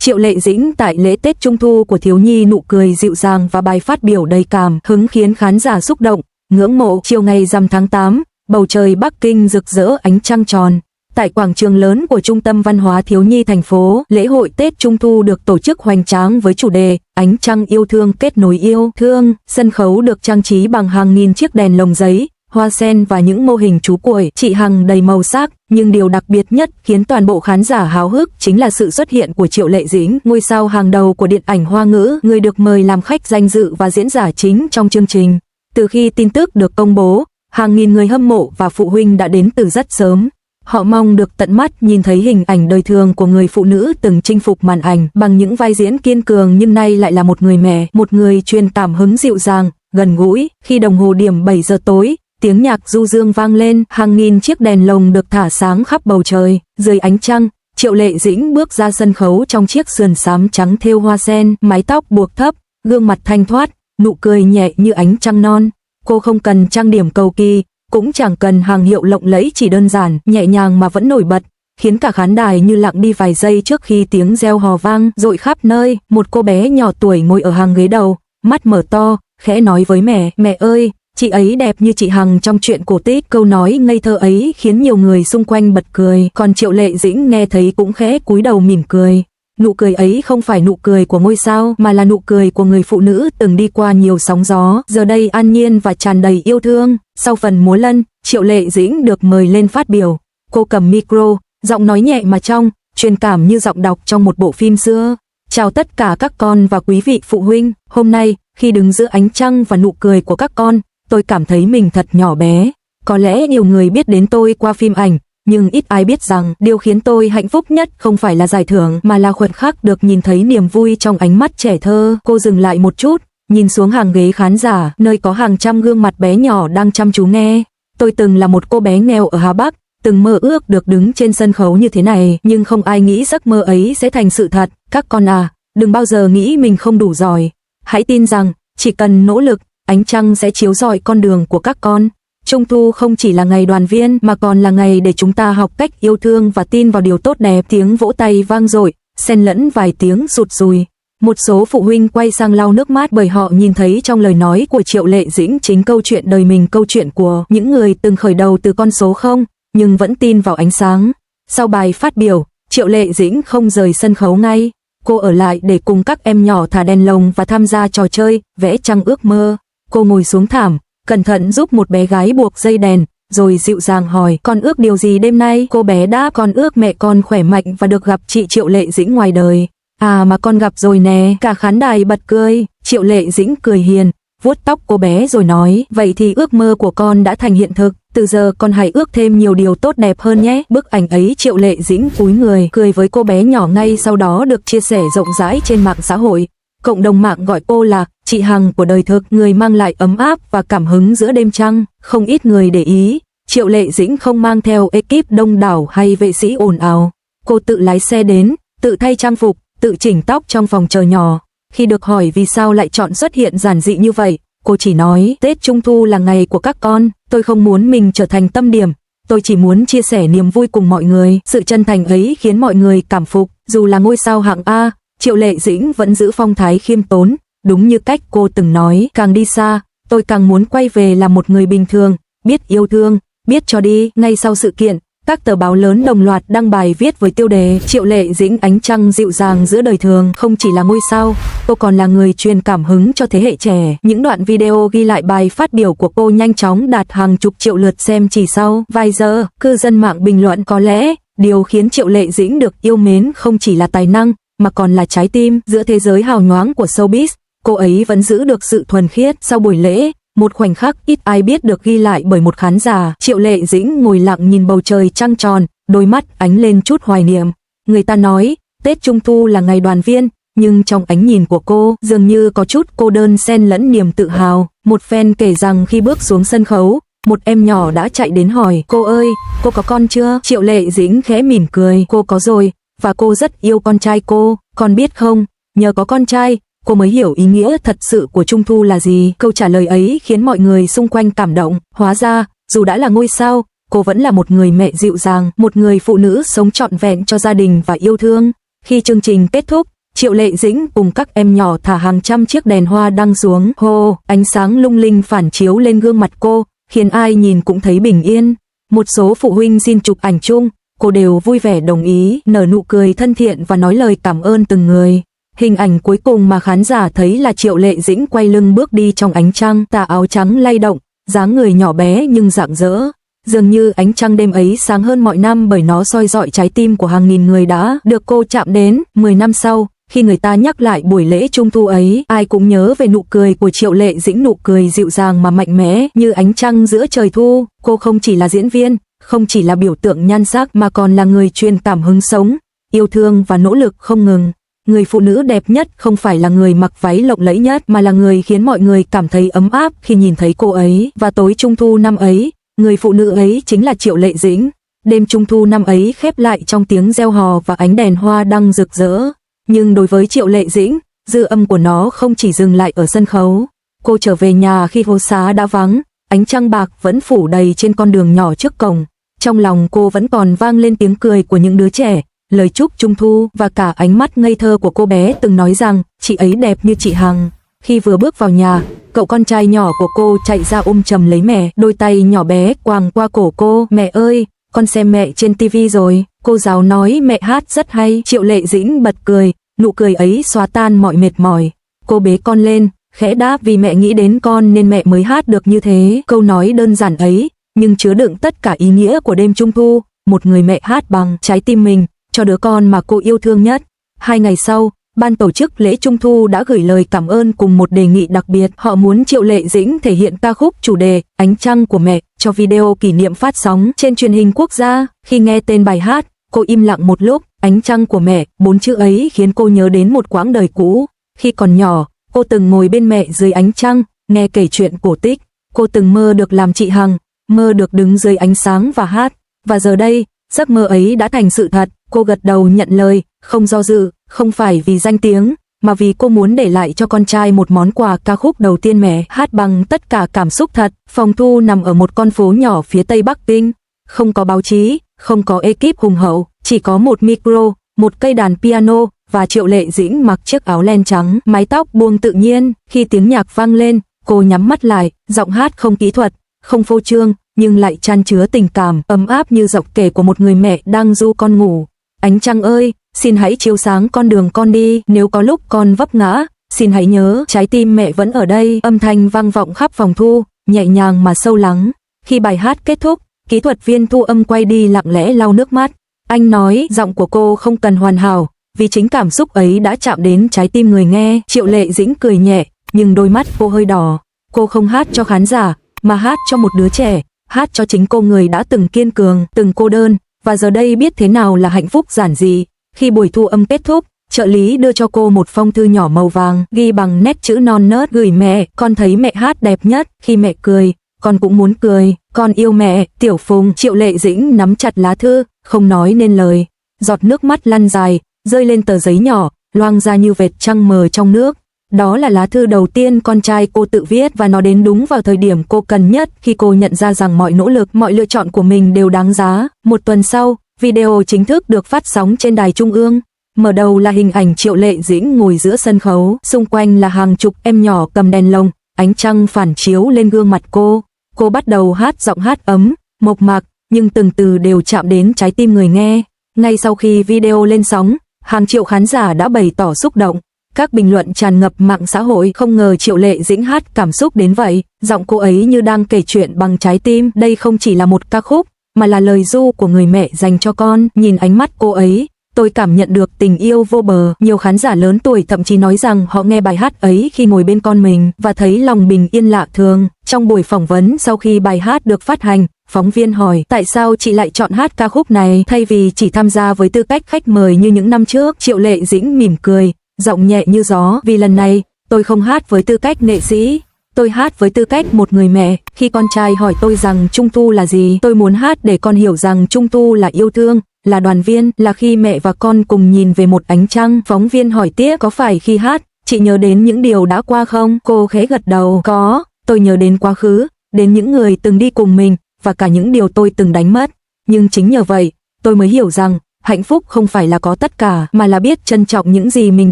Triệu Lệ Dĩnh tại lễ Tết Trung thu của thiếu nhi nụ cười dịu dàng và bài phát biểu đầy cảm hứng khiến khán giả xúc động, ngưỡng mộ. Chiều ngày rằm tháng 8, bầu trời Bắc Kinh rực rỡ ánh trăng tròn. Tại quảng trường lớn của Trung tâm Văn hóa Thiếu nhi thành phố, lễ hội Tết Trung thu được tổ chức hoành tráng với chủ đề Ánh trăng yêu thương kết nối yêu thương. Sân khấu được trang trí bằng hàng nghìn chiếc đèn lồng giấy, hoa sen và những mô hình chú cuội, chị Hằng đầy màu sắc, nhưng điều đặc biệt nhất khiến toàn bộ khán giả háo hức chính là sự xuất hiện của Triệu Lệ Dĩnh, ngôi sao hàng đầu của điện ảnh Hoa ngữ, người được mời làm khách danh dự và diễn giả chính trong chương trình. Từ khi tin tức được công bố, hàng nghìn người hâm mộ và phụ huynh đã đến từ rất sớm. Họ mong được tận mắt nhìn thấy hình ảnh đời thường của người phụ nữ từng chinh phục màn ảnh bằng những vai diễn kiên cường, nhưng nay lại là một người mẹ, một người truyền cảm hứng dịu dàng, gần gũi. Khi đồng hồ điểm 7 giờ tối, tiếng nhạc du dương vang lên, hàng nghìn chiếc đèn lồng được thả sáng khắp bầu trời. Dưới ánh trăng, Triệu Lệ Dĩnh bước ra sân khấu trong chiếc sườn xám trắng thêu hoa sen, mái tóc buộc thấp, gương mặt thanh thoát, nụ cười nhẹ như ánh trăng non. Cô không cần trang điểm cầu kỳ, cũng chẳng cần hàng hiệu lộng lẫy, chỉ đơn giản, nhẹ nhàng mà vẫn nổi bật, khiến cả khán đài như lặng đi vài giây trước khi tiếng reo hò vang dội khắp nơi. Một cô bé nhỏ tuổi ngồi ở hàng ghế đầu, mắt mở to, khẽ nói với mẹ, mẹ ơi, chị ấy đẹp như chị Hằng trong truyện cổ tích. Câu nói ngây thơ ấy khiến nhiều người xung quanh bật cười, còn Triệu Lệ Dĩnh nghe thấy cũng khẽ cúi đầu mỉm cười. Nụ cười ấy không phải nụ cười của ngôi sao, mà là nụ cười của người phụ nữ từng đi qua nhiều sóng gió, giờ đây an nhiên và tràn đầy yêu thương. Sau phần múa lân, Triệu Lệ Dĩnh được mời lên phát biểu. Cô cầm micro, giọng nói nhẹ mà trong, truyền cảm như giọng đọc trong một bộ phim xưa. Chào tất cả các con và quý vị phụ huynh, hôm nay, khi đứng giữa ánh trăng và nụ cười của các con, tôi cảm thấy mình thật nhỏ bé. Có lẽ nhiều người biết đến tôi qua phim ảnh, nhưng ít ai biết rằng điều khiến tôi hạnh phúc nhất không phải là giải thưởng, mà là khoảnh khắc được nhìn thấy niềm vui trong ánh mắt trẻ thơ. Cô dừng lại một chút, nhìn xuống hàng ghế khán giả, nơi có hàng trăm gương mặt bé nhỏ đang chăm chú nghe. Tôi từng là một cô bé nghèo ở Hà Bắc, từng mơ ước được đứng trên sân khấu như thế này, nhưng không ai nghĩ giấc mơ ấy sẽ thành sự thật. Các con à, đừng bao giờ nghĩ mình không đủ giỏi. Hãy tin rằng, chỉ cần nỗ lực, ánh trăng sẽ chiếu rọi con đường của các con. Trung thu không chỉ là ngày đoàn viên mà còn là ngày để chúng ta học cách yêu thương và tin vào điều tốt đẹp. Tiếng vỗ tay vang dội, xen lẫn vài tiếng rụt rùi. Một số phụ huynh quay sang lau nước mắt bởi họ nhìn thấy trong lời nói của Triệu Lệ Dĩnh chính câu chuyện đời mình, câu chuyện của những người từng khởi đầu từ con số 0 nhưng vẫn tin vào ánh sáng. Sau bài phát biểu, Triệu Lệ Dĩnh không rời sân khấu ngay. Cô ở lại để cùng các em nhỏ thả đèn lồng và tham gia trò chơi vẽ trăng ước mơ. Cô ngồi xuống thảm, cẩn thận giúp một bé gái buộc dây đèn, rồi dịu dàng hỏi, con ước điều gì đêm nay? Cô bé đáp, con ước mẹ con khỏe mạnh và được gặp chị Triệu Lệ Dĩnh ngoài đời. À mà con gặp rồi nè. Cả khán đài bật cười. Triệu Lệ Dĩnh cười hiền, vuốt tóc cô bé rồi nói, vậy thì ước mơ của con đã thành hiện thực, từ giờ con hãy ước thêm nhiều điều tốt đẹp hơn nhé. Bức ảnh ấy Triệu Lệ Dĩnh cúi người, cười với cô bé nhỏ ngay sau đó được chia sẻ rộng rãi trên mạng xã hội. Cộng đồng mạng gọi cô là chị Hằng của đời thực, người mang lại ấm áp và cảm hứng giữa đêm trăng. Không ít người để ý, Triệu Lệ Dĩnh không mang theo ekip đông đảo hay vệ sĩ ồn ào. Cô tự lái xe đến, tự thay trang phục, tự chỉnh tóc trong phòng chờ nhỏ. Khi được hỏi vì sao lại chọn xuất hiện giản dị như vậy, cô chỉ nói, Tết Trung thu là ngày của các con, tôi không muốn mình trở thành tâm điểm, tôi chỉ muốn chia sẻ niềm vui cùng mọi người. Sự chân thành ấy khiến mọi người cảm phục. Dù là ngôi sao hạng A, Triệu Lệ Dĩnh vẫn giữ phong thái khiêm tốn, đúng như cách cô từng nói, càng đi xa, tôi càng muốn quay về là một người bình thường, biết yêu thương, biết cho đi. Ngay sau sự kiện, các tờ báo lớn đồng loạt đăng bài viết với tiêu đề Triệu Lệ Dĩnh ánh trăng dịu dàng giữa đời thường. Không chỉ là ngôi sao, cô còn là người truyền cảm hứng cho thế hệ trẻ. Những đoạn video ghi lại bài phát biểu của cô nhanh chóng đạt hàng chục triệu lượt xem chỉ sau vài giờ. Cư dân mạng bình luận, có lẽ điều khiến Triệu Lệ Dĩnh được yêu mến không chỉ là tài năng mà còn là trái tim. Giữa thế giới hào nhoáng của showbiz, cô ấy vẫn giữ được sự thuần khiết. Sau buổi lễ, một khoảnh khắc ít ai biết được ghi lại bởi một khán giả, Triệu Lệ Dĩnh ngồi lặng nhìn bầu trời trăng tròn, đôi mắt ánh lên chút hoài niệm. Người ta nói, Tết Trung thu là ngày đoàn viên, nhưng trong ánh nhìn của cô dường như có chút cô đơn xen lẫn niềm tự hào. Một fan kể rằng khi bước xuống sân khấu, một em nhỏ đã chạy đến hỏi, cô ơi, cô có con chưa? Triệu Lệ Dĩnh khẽ mỉm cười, cô có rồi, và cô rất yêu con trai cô. Con biết không, nhờ có con trai, cô mới hiểu ý nghĩa thật sự của Trung thu là gì. Câu trả lời ấy khiến mọi người xung quanh cảm động. Hóa ra, dù đã là ngôi sao, cô vẫn là một người mẹ dịu dàng, một người phụ nữ sống trọn vẹn cho gia đình và yêu thương. Khi chương trình kết thúc, Triệu Lệ Dĩnh cùng các em nhỏ thả hàng trăm chiếc đèn hoa đăng xuống, hô, ánh sáng lung linh phản chiếu lên gương mặt cô, khiến ai nhìn cũng thấy bình yên. Một số phụ huynh xin chụp ảnh chung, cô đều vui vẻ đồng ý, nở nụ cười thân thiện và nói lời cảm ơn từng người. Hình ảnh cuối cùng mà khán giả thấy là Triệu Lệ Dĩnh quay lưng bước đi trong ánh trăng, tà áo trắng lay động, dáng người nhỏ bé nhưng rạng rỡ. Dường như ánh trăng đêm ấy sáng hơn mọi năm bởi nó soi rọi trái tim của hàng nghìn người đã được cô chạm đến. 10 năm sau, khi người ta nhắc lại buổi lễ trung thu ấy, ai cũng nhớ về nụ cười của Triệu Lệ Dĩnh, nụ cười dịu dàng mà mạnh mẽ như ánh trăng giữa trời thu. Cô không chỉ là diễn viên, không chỉ là biểu tượng nhan sắc mà còn là người truyền cảm hứng sống, yêu thương và nỗ lực không ngừng. Người phụ nữ đẹp nhất không phải là người mặc váy lộng lẫy nhất mà là người khiến mọi người cảm thấy ấm áp khi nhìn thấy cô ấy. Và tối trung thu năm ấy, người phụ nữ ấy chính là Triệu Lệ Dĩnh. Đêm trung thu năm ấy khép lại trong tiếng reo hò và ánh đèn hoa đăng rực rỡ. Nhưng đối với Triệu Lệ Dĩnh, dư âm của nó không chỉ dừng lại ở sân khấu. Cô trở về nhà khi phố xá đã vắng, ánh trăng bạc vẫn phủ đầy trên con đường nhỏ trước cổng. Trong lòng cô vẫn còn vang lên tiếng cười của những đứa trẻ, lời chúc trung thu và cả ánh mắt ngây thơ của cô bé từng nói rằng chị ấy đẹp như chị Hằng. Khi vừa bước vào nhà, cậu con trai nhỏ của cô chạy ra ôm chầm lấy mẹ, đôi tay nhỏ bé quàng qua cổ cô. Mẹ ơi, con xem mẹ trên tivi rồi. Cô giáo nói mẹ hát rất hay. Triệu Lệ Dĩnh bật cười, nụ cười ấy xóa tan mọi mệt mỏi. Cô bế con lên, khẽ đáp vì mẹ nghĩ đến con nên mẹ mới hát được như thế. Câu nói đơn giản ấy, nhưng chứa đựng tất cả ý nghĩa của đêm trung thu. Một người mẹ hát bằng trái tim mình cho đứa con mà cô yêu thương nhất. 2 ngày sau, ban tổ chức lễ trung thu đã gửi lời cảm ơn cùng một đề nghị đặc biệt. Họ muốn Triệu Lệ Dĩnh thể hiện ca khúc chủ đề Ánh trăng của mẹ cho video kỷ niệm phát sóng trên truyền hình quốc gia. Khi nghe tên bài hát, cô im lặng một lúc. Ánh trăng của mẹ, 4 chữ ấy khiến cô nhớ đến một quãng đời cũ. Khi còn nhỏ, cô từng ngồi bên mẹ dưới ánh trăng, nghe kể chuyện cổ tích. Cô từng mơ được làm chị Hằng, mơ được đứng dưới ánh sáng và hát. Và giờ đây, giấc mơ ấy đã thành sự thật. Cô gật đầu nhận lời, không do dự, không phải vì danh tiếng, mà vì cô muốn để lại cho con trai một món quà. Ca khúc đầu tiên mẹ hát bằng tất cả cảm xúc thật. Phòng thu nằm ở một con phố nhỏ phía tây Bắc Kinh. Không có báo chí, không có ekip hùng hậu, chỉ có một micro, một cây đàn piano và Triệu Lệ Dĩnh mặc chiếc áo len trắng, mái tóc buông tự nhiên. Khi tiếng nhạc vang lên, cô nhắm mắt lại, giọng hát không kỹ thuật, không phô trương, nhưng lại chan chứa tình cảm, ấm áp như giọng kể của một người mẹ đang du con ngủ. Ánh trăng ơi, xin hãy chiếu sáng con đường con đi, nếu có lúc con vấp ngã, xin hãy nhớ trái tim mẹ vẫn ở đây. Âm thanh vang vọng khắp phòng thu, nhẹ nhàng mà sâu lắng. Khi bài hát kết thúc, kỹ thuật viên thu âm quay đi lặng lẽ lau nước mắt. Anh nói giọng của cô không cần hoàn hảo, vì chính cảm xúc ấy đã chạm đến trái tim người nghe. Triệu Lệ Dĩnh cười nhẹ, nhưng đôi mắt cô hơi đỏ. Cô không hát cho khán giả, mà hát cho một đứa trẻ, hát cho chính cô, người đã từng kiên cường, từng cô đơn, và giờ đây biết thế nào là hạnh phúc giản dị. Khi buổi thu âm kết thúc, trợ lý đưa cho cô một phong thư nhỏ màu vàng, ghi bằng nét chữ non nớt: gửi mẹ, con thấy mẹ hát đẹp nhất. Khi mẹ cười, con cũng muốn cười, con yêu mẹ, Tiểu Phùng. Triệu Lệ Dĩnh nắm chặt lá thư, không nói nên lời. Giọt nước mắt lăn dài, rơi lên tờ giấy nhỏ, loang ra như vệt trăng mờ trong nước. Đó là lá thư đầu tiên con trai cô tự viết, và nó đến đúng vào thời điểm cô cần nhất, khi cô nhận ra rằng mọi nỗ lực, mọi lựa chọn của mình đều đáng giá. Một tuần sau, video chính thức được phát sóng trên đài trung ương. Mở đầu là hình ảnh Triệu Lệ Dĩnh ngồi giữa sân khấu, xung quanh là hàng chục em nhỏ cầm đèn lồng, ánh trăng phản chiếu lên gương mặt cô. Cô bắt đầu hát giọng hát ấm, mộc mạc, nhưng từng từ đều chạm đến trái tim người nghe. Ngay sau khi video lên sóng, hàng triệu khán giả đã bày tỏ xúc động. Các bình luận tràn ngập mạng xã hội. Không ngờ Triệu Lệ Dĩnh hát cảm xúc đến vậy, giọng cô ấy như đang kể chuyện bằng trái tim. Đây không chỉ là một ca khúc, mà là lời ru của người mẹ dành cho con. Nhìn ánh mắt cô ấy, tôi cảm nhận được tình yêu vô bờ. Nhiều khán giả lớn tuổi thậm chí nói rằng họ nghe bài hát ấy khi ngồi bên con mình và thấy lòng bình yên lạ thường. Trong buổi phỏng vấn sau khi bài hát được phát hành, phóng viên hỏi tại sao chị lại chọn hát ca khúc này thay vì chỉ tham gia với tư cách khách mời như những năm trước. Triệu Lệ Dĩnh mỉm cười, giọng nhẹ như gió: vì lần này, tôi không hát với tư cách nghệ sĩ, tôi hát với tư cách một người mẹ. Khi con trai hỏi tôi rằng Trung thu là gì, tôi muốn hát để con hiểu rằng Trung thu là yêu thương, là đoàn viên, là khi mẹ và con cùng nhìn về một ánh trăng. Phóng viên hỏi tiếp: có phải khi hát, chị nhớ đến những điều đã qua không? Cô khẽ gật đầu: có, tôi nhớ đến quá khứ, đến những người từng đi cùng mình, và cả những điều tôi từng đánh mất. Nhưng chính nhờ vậy, tôi mới hiểu rằng, Hạnh phúc không phải là có tất cả, mà là biết trân trọng những gì mình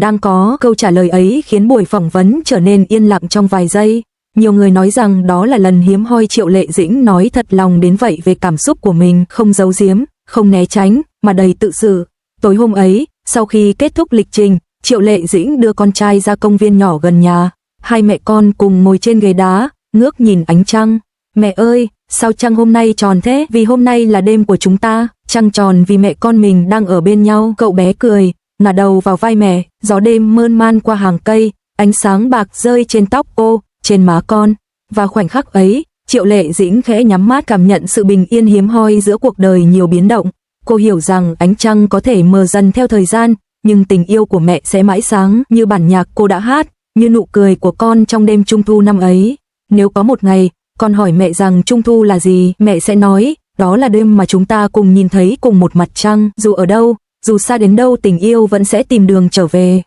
đang có. Câu trả lời ấy khiến buổi phỏng vấn trở nên yên lặng trong vài giây. Nhiều người nói rằng đó là lần hiếm hoi Triệu Lệ Dĩnh nói thật lòng đến vậy về cảm xúc của mình, không giấu giếm, không né tránh, mà đầy tự sự. Tối hôm ấy, sau khi kết thúc lịch trình, Triệu Lệ Dĩnh đưa con trai ra công viên nhỏ gần nhà. Hai mẹ con cùng ngồi trên ghế đá, ngước nhìn ánh trăng. Mẹ ơi, sao trăng hôm nay tròn thế? Vì hôm nay là đêm của chúng ta. Trăng tròn vì mẹ con mình đang ở bên nhau. Cậu bé cười, ngả đầu vào vai mẹ. Gió đêm mơn man qua hàng cây, ánh sáng bạc rơi trên tóc cô, trên má con. Và khoảnh khắc ấy, Triệu Lệ Dĩnh khẽ nhắm mắt cảm nhận sự bình yên hiếm hoi giữa cuộc đời nhiều biến động. Cô hiểu rằng ánh trăng có thể mờ dần theo thời gian, nhưng tình yêu của mẹ sẽ mãi sáng, như bản nhạc cô đã hát, như nụ cười của con trong đêm Trung thu năm ấy. Nếu có một ngày, con hỏi mẹ rằng Trung thu là gì, mẹ sẽ nói, đó là đêm mà chúng ta cùng nhìn thấy cùng một mặt trăng. Dù ở đâu, dù xa đến đâu, tình yêu vẫn sẽ tìm đường trở về.